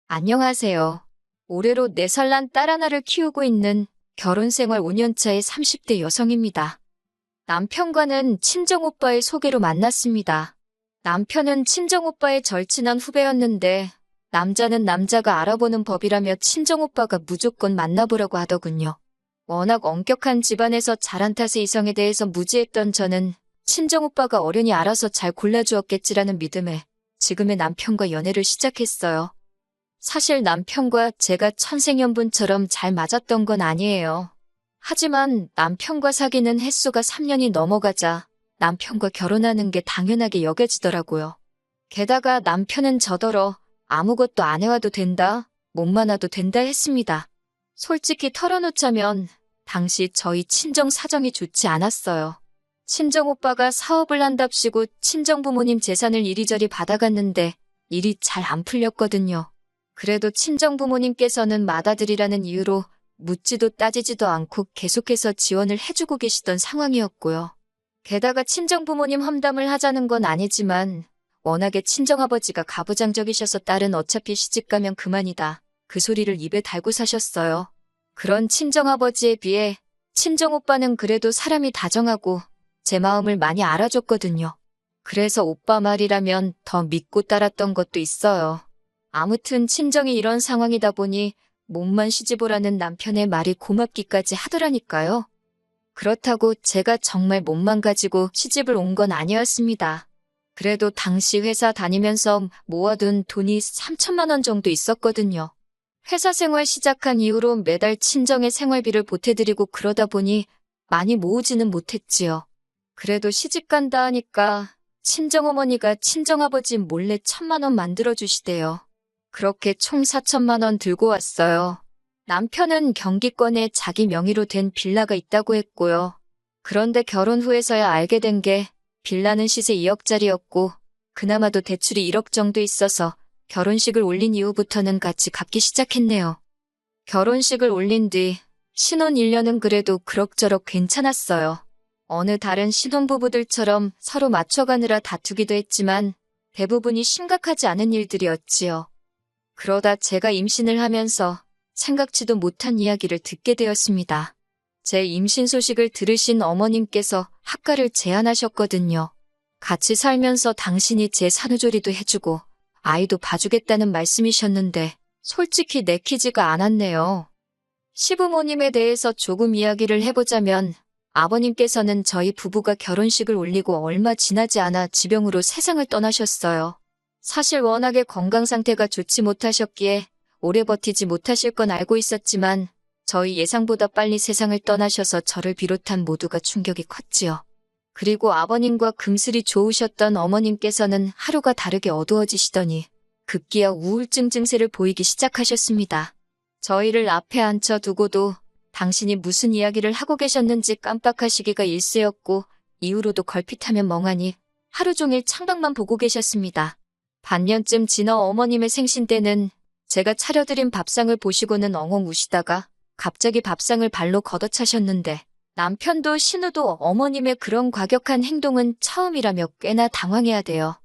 안녕하세요. 올해로 4살 난 딸 하나를 키우고 있는 결혼 생활 5년차의 30대 여성입니다. 남편과는 친정오빠의 소개로 만났습니다. 남편은 친정오빠의 절친한 후배였는데 남자는 남자가 알아보는 법이라며 친정오빠가 무조건 만나보라고 하더군요. 워낙 엄격한 집안에서 자란 탓에 이성에 대해서 무지했던 저는 친정오빠가 어련히 알아서 잘 골라주었겠지라는 믿음에 지금의 남편과 연애를 시작했어요. 사실 남편과 제가 천생연분처럼 잘 맞았던 건 아니에요. 하지만 남편과 사귀는 횟수가 3년이 넘어가자 남편과 결혼하는 게 당연하게 여겨지더라고요. 게다가 남편은 저더러 아무것도 안 해와도 된다, 몸만 와도 된다 했습니다. 솔직히 털어놓자면 당시 저희 친정 사정이 좋지 않았어요. 친정오빠가 사업을 한답시고 친정부모님 재산을 이리저리 받아갔는데 일이 잘 안 풀렸거든요. 그래도 친정부모님께서는 맏아들이라는 이유로 묻지도 따지지도 않고 계속해서 지원을 해주고 계시던 상황이었고요. 게다가 친정부모님 험담을 하자는 건 아니지만 워낙에 친정아버지가 가부장적이셔서 딸은 어차피 시집가면 그만이다. 그 소리를 입에 달고 사셨어요. 그런 친정아버지에 비해 친정오빠는 그래도 사람이 다정하고 제 마음을 많이 알아줬거든요. 그래서 오빠 말이라면 더 믿고 따랐던 것도 있어요. 아무튼 친정이 이런 상황이다 보니 몸만 시집오라는 남편의 말이 고맙기까지 하더라니까요. 그렇다고 제가 정말 몸만 가지고 시집을 온 건 아니었습니다. 그래도 당시 회사 다니면서 모아둔 돈이 3천만 원 정도 있었거든요. 회사 생활 시작한 이후로 매달 친정의 생활비를 보태드리고 그러다 보니 많이 모으지는 못했지요. 그래도 시집 간다 하니까 친정어머니가 친정아버지 몰래 1,000만 원 만들어주시대요. 그렇게 총 4천만 원 들고 왔어요. 남편은 경기권에 자기 명의로 된 빌라가 있다고 했고요. 그런데 결혼 후에서야 알게 된 게 빌라는 시세 2억짜리였고 그나마도 대출이 1억 정도 있어서 결혼식을 올린 이후부터는 같이 갚기 시작했네요. 결혼식을 올린 뒤 신혼 1년은 그래도 그럭저럭 괜찮았어요. 어느 다른 신혼부부들처럼 서로 맞춰가느라 다투기도 했지만 대부분이 심각하지 않은 일들이었지요. 그러다 제가 임신을 하면서 생각지도 못한 이야기를 듣게 되었습니다. 제 임신 소식을 들으신 어머님께서 학가를 제안하셨거든요. 같이 살면서 당신이 제 산후조리도 해주고 아이도 봐주겠다는 말씀이셨는데 솔직히 내키지가 않았네요. 시부모님에 대해서 조금 이야기를 해보자면 아버님께서는 저희 부부가 결혼식을 올리고 얼마 지나지 않아 지병으로 세상을 떠나셨어요. 사실 워낙에 건강 상태가 좋지 못하셨기에 오래 버티지 못하실 건 알고 있었지만 저희 예상보다 빨리 세상을 떠나셔서 저를 비롯한 모두가 충격이 컸지요. 그리고 아버님과 금슬이 좋으셨던 어머님께서는 하루가 다르게 어두워지시더니 급기야 우울증 증세를 보이기 시작하셨습니다. 저희를 앞에 앉혀두고도 당신이 무슨 이야기를 하고 계셨는지 깜빡하시기가 일쑤였고 이후로도 걸핏하면 멍하니 하루 종일 창밖만 보고 계셨습니다. 반년쯤 지나 어머님의 생신 때는 제가 차려드린 밥상을 보시고는 엉엉 우시다가 갑자기 밥상을 발로 걷어차셨는데 남편도 신우도 어머님의 그런 과격한 행동은 처음이라며 꽤나 당황해야 돼요.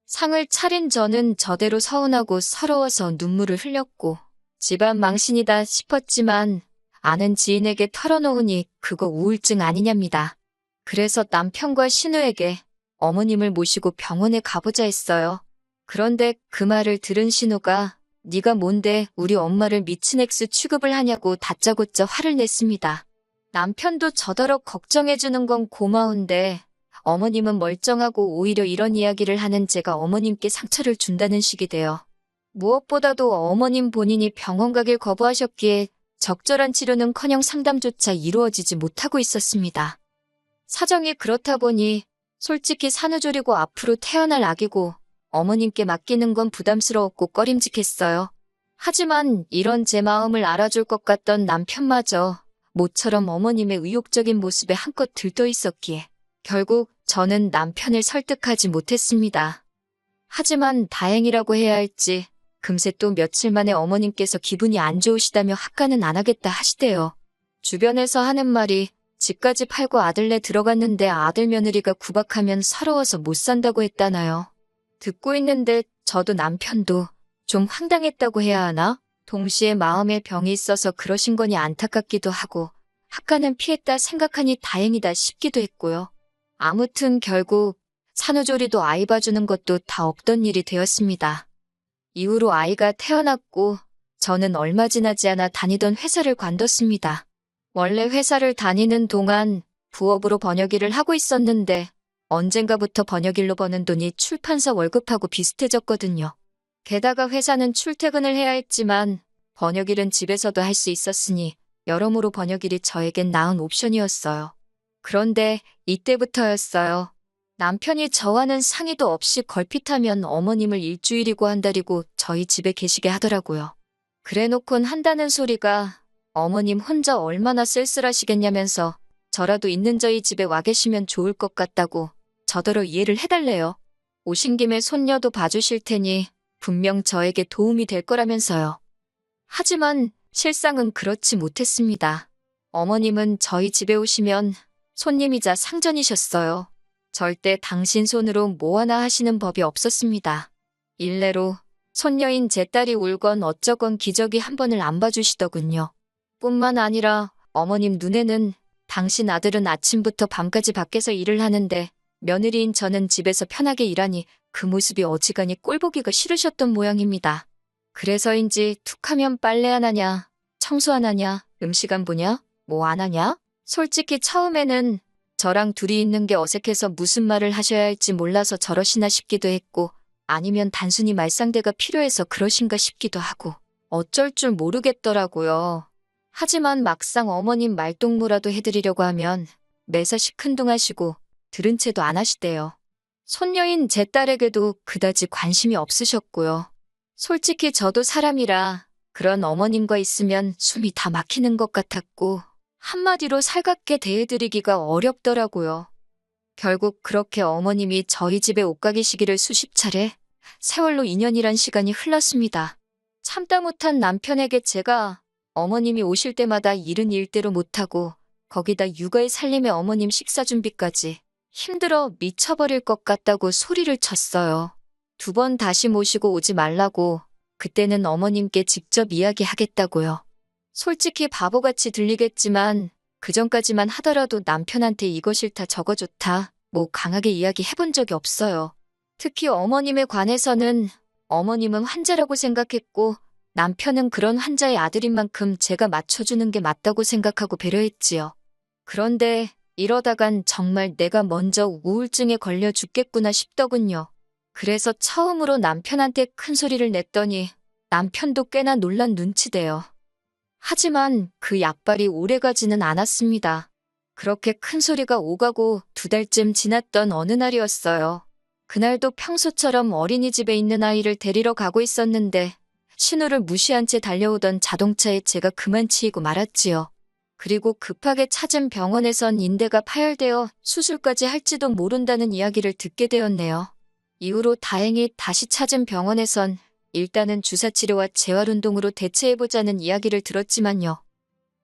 상을 차린 저는 저대로 서운하고 서러워서 눈물을 흘렸고 집안 망신이다 싶었지만 아는 지인에게 털어놓으니 그거 우울증 아니냐입니다. 그래서 남편과 신우에게 어머님을 모시고 병원에 가보자 했어요. 그런데 그 말을 들은 신우가 네가 뭔데 우리 엄마를 미친 액수 취급을 하냐고 다짜고짜 화를 냈습니다. 남편도 저더러 걱정해주는 건 고마운데 어머님은 멀쩡하고 오히려 이런 이야기를 하는 제가 어머님께 상처를 준다는 식이 돼요. 무엇보다도 어머님 본인이 병원 가길 거부하셨기에 적절한 치료는커녕 상담조차 이루어지지 못하고 있었습니다. 사정이 그렇다 보니 솔직히 산후조리고 앞으로 태어날 아기고 어머님께 맡기는 건 부담스러웠고 꺼림직했어요. 하지만 이런 제 마음을 알아줄 것 같던 남편마저 모처럼 어머님의 의욕적인 모습에 한껏 들떠 있었기에 결국 저는 남편을 설득하지 못했습니다. 하지만 다행이라고 해야 할지 금세 또 며칠 만에 어머님께서 기분이 안 좋으시다며 학가는 안 하겠다 하시대요. 주변에서 하는 말이 집까지 팔고 아들네 들어갔는데 아들 며느리가 구박하면 서러워서 못 산다고 했다나요. 듣고 있는데 저도 남편도 좀 황당했다고 해야 하나? 동시에 마음에 병이 있어서 그러신 거니 안타깝기도 하고 학가는 피했다 생각하니 다행이다 싶기도 했고요. 아무튼 결국 산후조리도 아이 봐주는 것도 다 없던 일이 되었습니다. 이후로 아이가 태어났고 저는 얼마 지나지 않아 다니던 회사를 관뒀습니다. 원래 회사를 다니는 동안 부업으로 번역일을 하고 있었는데 언젠가부터 번역일로 버는 돈이 출판사 월급하고 비슷해졌거든요. 게다가 회사는 출퇴근을 해야 했지만 번역일은 집에서도 할 수 있었으니 여러모로 번역일이 저에겐 나은 옵션이었어요. 그런데 이때부터였어요. 남편이 저와는 상의도 없이 걸핏하면 어머님을 일주일이고 한 달이고 저희 집에 계시게 하더라고요. 그래놓곤 한다는 소리가 어머님 혼자 얼마나 쓸쓸하시겠냐면서 저라도 있는 저희 집에 와 계시면 좋을 것 같다고 저더러 이해를 해달래요. 오신 김에 손녀도 봐주실 테니 분명 저에게 도움이 될 거라면서요. 하지만 실상은 그렇지 못했습니다. 어머님은 저희 집에 오시면 손님이자 상전이셨어요. 절대 당신 손으로 뭐 하나 하시는 법이 없었습니다. 일례로 손녀인 제 딸이 울건 어쩌건 기저귀 한 번을 안 봐주시더군요. 뿐만 아니라 어머님 눈에는 당신 아들은 아침부터 밤까지 밖에서 일을 하는데 며느리인 저는 집에서 편하게 일하니 그 모습이 어지간히 꼴보기가 싫으셨던 모양입니다. 그래서인지 툭하면 빨래 안 하냐, 청소 안 하냐, 음식 안 보냐, 뭐 안 하냐? 솔직히 처음에는 저랑 둘이 있는 게 어색해서 무슨 말을 하셔야 할지 몰라서 저러시나 싶기도 했고 아니면 단순히 말상대가 필요해서 그러신가 싶기도 하고 어쩔 줄 모르겠더라고요. 하지만 막상 어머님 말동무라도 해드리려고 하면 매사 시큰둥하시고 들은 채도 안 하시대요. 손녀인 제 딸에게도 그다지 관심이 없으셨고요. 솔직히 저도 사람이라 그런 어머님과 있으면 숨이 다 막히는 것 같았고 한마디로 살갑게 대해드리기가 어렵더라고요. 결국 그렇게 어머님이 저희 집에 옷가게 시기를 수십 차례, 세월로 2년이란 시간이 흘렀습니다. 참다 못한 남편에게 제가 어머님이 오실 때마다 일은 일대로 못하고 거기다 육아에 살림에 어머님 식사 준비까지 힘들어 미쳐버릴 것 같다고 소리를 쳤어요. 2번 다시 모시고 오지 말라고 그때는 어머님께 직접 이야기하겠다고요. 솔직히 바보같이 들리겠지만 그전까지만 하더라도 남편한테 이거 싫다 저거 좋다 뭐 강하게 이야기해본 적이 없어요. 특히 어머님에 관해서는 어머님은 환자라고 생각했고 남편은 그런 환자의 아들인 만큼 제가 맞춰주는 게 맞다고 생각하고 배려했지요. 그런데 이러다간 정말 내가 먼저 우울증에 걸려 죽겠구나 싶더군요. 그래서 처음으로 남편한테 큰 소리를 냈더니 남편도 꽤나 놀란 눈치대요. 하지만 그 약발이 오래가지는 않았습니다. 그렇게 큰 소리가 오가고 2달쯤 지났던 어느 날이었어요. 그날도 평소처럼 어린이집에 있는 아이를 데리러 가고 있었는데 신호를 무시한 채 달려오던 자동차에 제가 그만 치이고 말았지요. 그리고 급하게 찾은 병원에선 인대가 파열되어 수술까지 할지도 모른다는 이야기를 듣게 되었네요. 이후로 다행히 다시 찾은 병원에선 일단은 주사치료와 재활운동으로 대체해보자는 이야기를 들었지만요.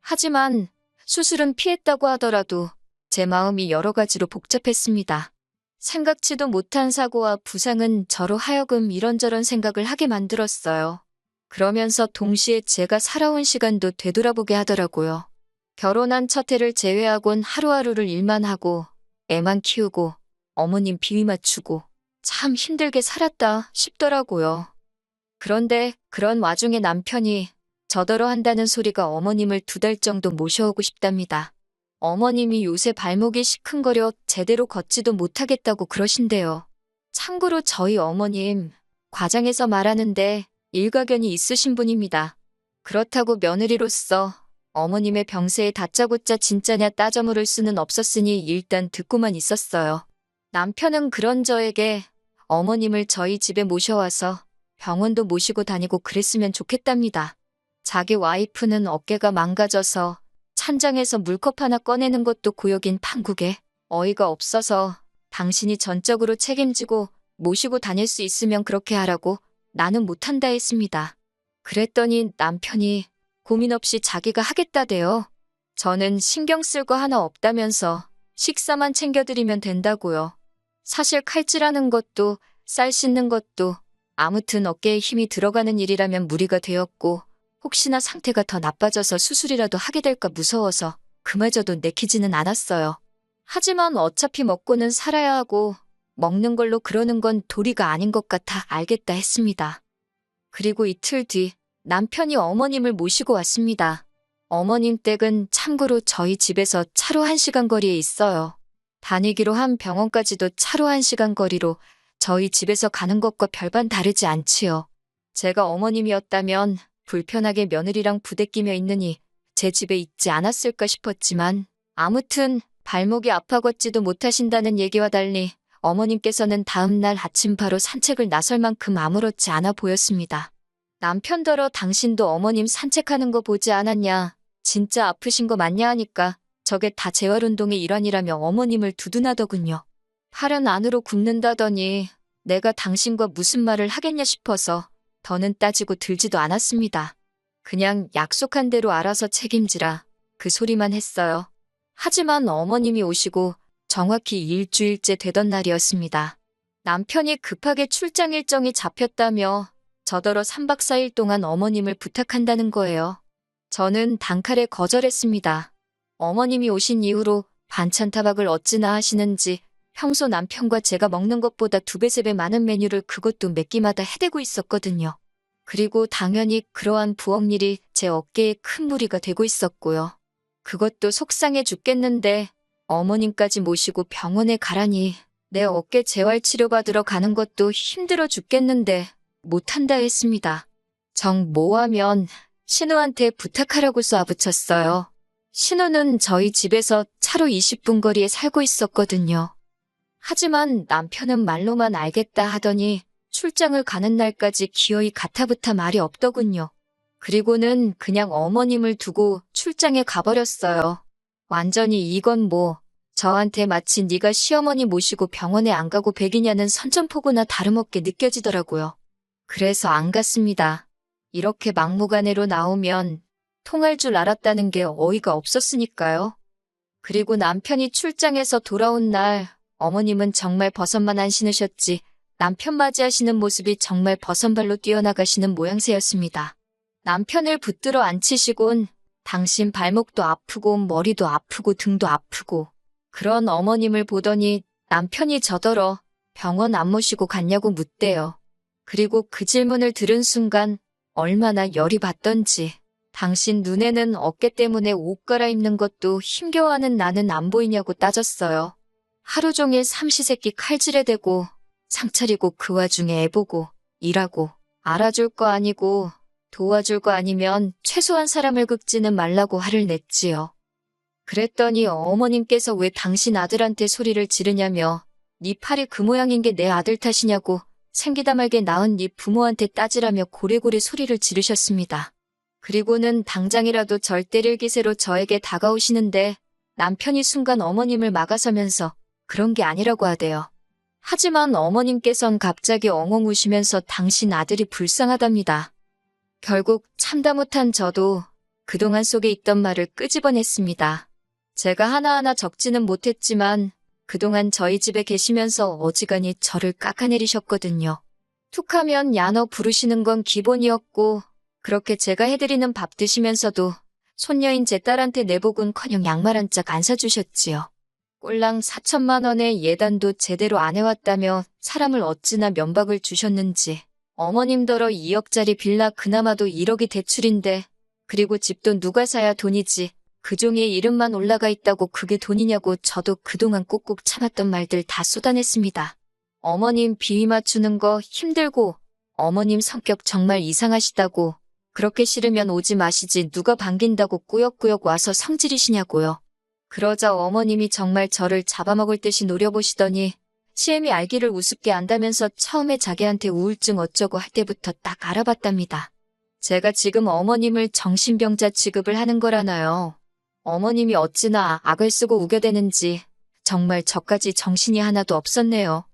하지만 수술은 피했다고 하더라도 제 마음이 여러 가지로 복잡했습니다. 생각지도 못한 사고와 부상은 저로 하여금 이런저런 생각을 하게 만들었어요. 그러면서 동시에 제가 살아온 시간도 되돌아보게 하더라고요. 결혼한 첫 해를 제외하곤 하루하루를 일만 하고 애만 키우고 어머님 비위 맞추고 참 힘들게 살았다 싶더라고요. 그런데 그런 와중에 남편이 저더러 한다는 소리가 어머님을 2달 정도 모셔오고 싶답니다. 어머님이 요새 발목이 시큰거려 제대로 걷지도 못하겠다고 그러신대요. 참고로 저희 어머님 과장해서 말하는데 일가견이 있으신 분입니다. 그렇다고 며느리로서 어머님의 병세에 다짜고짜 진짜냐 따져 물을 수는 없었으니 일단 듣고만 있었어요. 남편은 그런 저에게 어머님을 저희 집에 모셔와서 병원도 모시고 다니고 그랬으면 좋겠답니다. 자기 와이프는 어깨가 망가져서 찬장에서 물컵 하나 꺼내는 것도 고역인 판국에 어이가 없어서 당신이 전적으로 책임지고 모시고 다닐 수 있으면 그렇게 하라고 나는 못한다 했습니다. 그랬더니 남편이 고민 없이 자기가 하겠다대요. 저는 신경 쓸 거 하나 없다면서 식사만 챙겨드리면 된다고요. 사실 칼질하는 것도 쌀 씻는 것도 아무튼 어깨에 힘이 들어가는 일이라면 무리가 되었고 혹시나 상태가 더 나빠져서 수술이라도 하게 될까 무서워서 그마저도 내키지는 않았어요. 하지만 어차피 먹고는 살아야 하고 먹는 걸로 그러는 건 도리가 아닌 것 같아 알겠다 했습니다. 그리고 이틀 뒤 남편이 어머님을 모시고 왔습니다. 어머님 댁은 참고로 저희 집에서 차로 1시간 거리에 있어요. 다니기로 한 병원까지도 차로 1시간 거리로 저희 집에서 가는 것과 별반 다르지 않지요. 제가 어머님이었다면 불편하게 며느리랑 부대끼며 있느니 제 집에 있지 않았을까 싶었지만 아무튼 발목이 아파 걷지도 못하신다는 얘기와 달리 어머님께서는 다음 날 아침 바로 산책을 나설 만큼 아무렇지 않아 보였습니다. 남편더러 당신도 어머님 산책하는 거 보지 않았냐? 진짜 아프신 거 맞냐 하니까 저게 다 재활운동의 일환이라며 어머님을 두둔하더군요. 팔은 안으로 굽는다더니 내가 당신과 무슨 말을 하겠냐 싶어서 더는 따지고 들지도 않았습니다. 그냥 약속한 대로 알아서 책임지라 그 소리만 했어요. 하지만 어머님이 오시고 정확히 일주일째 되던 날이었습니다. 남편이 급하게 출장 일정이 잡혔다며 저더러 3박 4일 동안 어머님을 부탁한다는 거예요. 저는 단칼에 거절했습니다. 어머님이 오신 이후로 반찬 타박을 어찌나 하시는지 평소 남편과 제가 먹는 것보다 2배, 3배 많은 메뉴를 그것도 몇 끼마다 해대고 있었거든요. 그리고 당연히 그러한 부엌일이 제 어깨에 큰 무리가 되고 있었고요. 그것도 속상해 죽겠는데 어머님까지 모시고 병원에 가라니 내 어깨 재활치료받으러 가는 것도 힘들어 죽겠는데 못한다 했습니다. 정 뭐하면 신우한테 부탁하라고 쏘아붙였어요. 신우는 저희 집에서 차로 20분 거리에 살고 있었거든요. 하지만 남편은 말로만 알겠다 하더니 출장을 가는 날까지 기어이 가타부타 말이 없더군요. 그리고는 그냥 어머님을 두고 출장에 가버렸어요. 완전히 이건 뭐 저한테 마치 네가 시어머니 모시고 병원에 안 가고 백이냐는 선전포고나 다름없게 느껴지더라고요. 그래서 안 갔습니다. 이렇게 막무가내로 나오면 통할 줄 알았다는 게 어이가 없었으니까요. 그리고 남편이 출장에서 돌아온 날 어머님은 정말 버선만 안 신으셨지 남편 맞이하시는 모습이 정말 버선발로 뛰어나가시는 모양새였습니다. 남편을 붙들어 앉히시곤 당신 발목도 아프고 머리도 아프고 등도 아프고 그런 어머님을 보더니 남편이 저더러 병원 안 모시고 갔냐고 묻대요. 그리고 그 질문을 들은 순간 얼마나 열이 받던지 당신 눈에는 어깨 때문에 옷 갈아입는 것도 힘겨워하는 나는 안 보이냐고 따졌어요. 하루 종일 삼시세끼 칼질에 대고 상차리고 그 와중에 애보고 일하고 알아줄 거 아니고 도와줄 거 아니면 최소한 사람을 긁지는 말라고 화를 냈지요. 그랬더니 어머님께서 왜 당신 아들한테 소리를 지르냐며 네 팔이 그 모양인 게 내 아들 탓이냐고 생기다 말게 낳은 네 부모한테 따지라며 고래고래 소리를 지르셨습니다. 그리고는 당장이라도 절 때릴 기세로 저에게 다가오시는데 남편이 순간 어머님을 막아서면서 그런 게 아니라고 하대요. 하지만 어머님께선 갑자기 엉엉 우시면서 당신 아들이 불쌍하답니다. 결국 참다 못한 저도 그동안 속에 있던 말을 끄집어냈습니다. 제가 하나하나 적지는 못했지만 그동안 저희 집에 계시면서 어지간히 저를 깎아내리셨거든요. 툭하면 야너 부르시는 건 기본이었고 그렇게 제가 해드리는 밥 드시면서도 손녀인 제 딸한테 내복은커녕 양말 한 짝 안 사주셨지요. 꼴랑 4천만 원의 예단도 제대로 안 해왔다며 사람을 어찌나 면박을 주셨는지 어머님더러 2억짜리 빌라 그나마도 1억이 대출인데 그리고 집도 누가 사야 돈이지 그 종이에 이름만 올라가 있다고 그게 돈이냐고 저도 그동안 꾹꾹 참았던 말들 다 쏟아냈습니다. 어머님 비위 맞추는 거 힘들고 어머님 성격 정말 이상하시다고 그렇게 싫으면 오지 마시지 누가 반긴다고 꾸역꾸역 와서 성질이시냐고요. 그러자 어머님이 정말 저를 잡아먹을 듯이 노려보시더니 시엠이 알기를 우습게 안다면서 처음에 자기한테 우울증 어쩌고 할 때부터 딱 알아봤답니다. 제가 지금 어머님을 정신병자 취급을 하는 거라나요. 어머님이 어찌나 악을 쓰고 우겨대는지 정말 저까지 정신이 하나도 없었네요.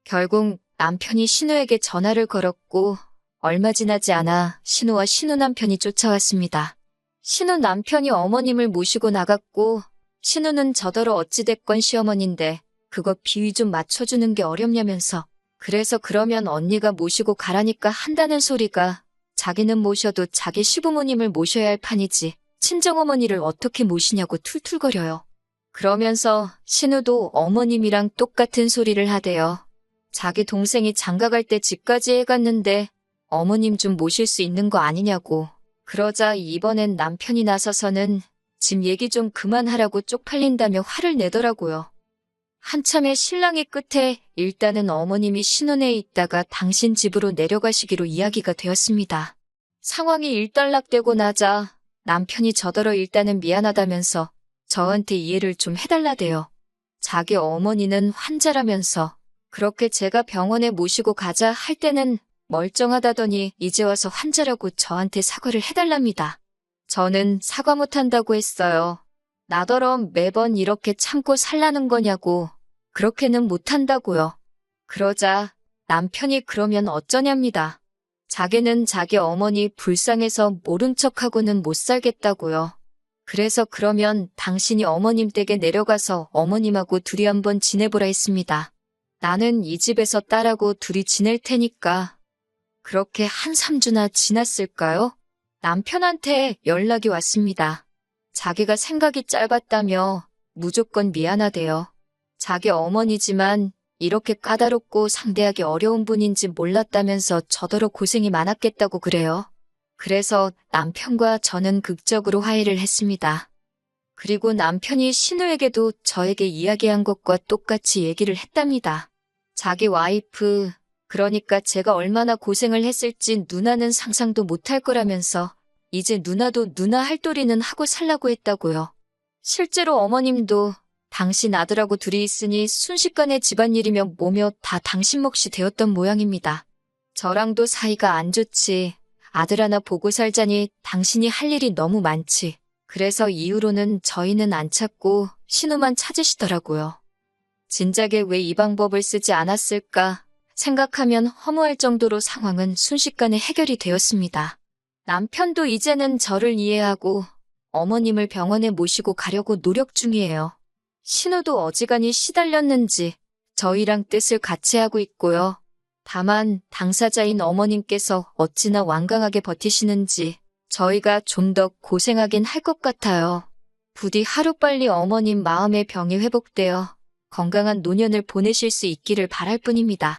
결국 남편이 신우에게 전화를 걸었고 얼마 지나지 않아 신우와 신우 남편이 쫓아왔습니다. 신우 남편이 어머님을 모시고 나갔고 신우는 저더러 어찌됐건 시어머니인데 그거 비위 좀 맞춰주는 게 어렵냐면서 그래서 그러면 언니가 모시고 가라니까 한다는 소리가 자기는 모셔도 자기 시부모님을 모셔야 할 판이지 친정어머니를 어떻게 모시냐고 툴툴거려요. 그러면서 신우도 어머님이랑 똑같은 소리를 하대요. 자기 동생이 장가갈 때 집까지 해갔는데 어머님 좀 모실 수 있는 거 아니냐고. 그러자 이번엔 남편이 나서서는 집 얘기 좀 그만하라고 쪽팔린다며 화를 내더라고요. 한참의 실랑이 끝에 일단은 어머님이 신혼에 있다가 당신 집으로 내려가시기로 이야기가 되었습니다. 상황이 일단락되고 나자 남편이 저더러 일단은 미안하다면서 저한테 이해를 좀 해달라대요. 자기 어머니는 환자라면서 그렇게 제가 병원에 모시고 가자 할 때는 멀쩡하다더니 이제 와서 환자라고 저한테 사과를 해달랍니다. 저는 사과 못한다고 했어요. 나더러 매번 이렇게 참고 살라는 거냐고. 그렇게는 못한다고요. 그러자 남편이 그러면 어쩌냐입니다. 자기는 자기 어머니 불쌍해서 모른 척하고는 못 살겠다고요. 그래서 그러면 당신이 어머님 댁에 내려가서 어머님하고 둘이 한번 지내보라 했습니다. 나는 이 집에서 딸하고 둘이 지낼 테니까. 그렇게 한 3주나 지났을까요? 남편한테 연락이 왔습니다. 자기가 생각이 짧았다며 무조건 미안하대요. 자기 어머니지만 이렇게 까다롭고 상대하기 어려운 분인지 몰랐다면서 저더러 고생이 많았겠다고 그래요. 그래서 남편과 저는 극적으로 화해를 했습니다. 그리고 남편이 신우에게도 저에게 이야기한 것과 똑같이 얘기를 했답니다. 자기 와이프, 그러니까 제가 얼마나 고생을 했을지 누나는 상상도 못할 거라면서 이제 누나도 누나 할 도리는 하고 살라고 했다고요. 실제로 어머님도 당신 아들하고 둘이 있으니 순식간에 집안일이며 뭐며 다 당신 몫이 되었던 모양입니다. 저랑도 사이가 안 좋지. 아들 하나 보고 살자니 당신이 할 일이 너무 많지. 그래서 이후로는 저희는 안 찾고 신우만 찾으시더라고요. 진작에 왜 이 방법을 쓰지 않았을까 생각하면 허무할 정도로 상황은 순식간에 해결이 되었습니다. 남편도 이제는 저를 이해하고 어머님을 병원에 모시고 가려고 노력 중이에요. 신우도 어지간히 시달렸는지 저희랑 뜻을 같이 하고 있고요. 다만 당사자인 어머님께서 어찌나 완강하게 버티시는지 저희가 좀 더 고생하긴 할 것 같아요. 부디 하루빨리 어머님 마음의 병이 회복되어 건강한 노년을 보내실 수 있기를 바랄 뿐입니다.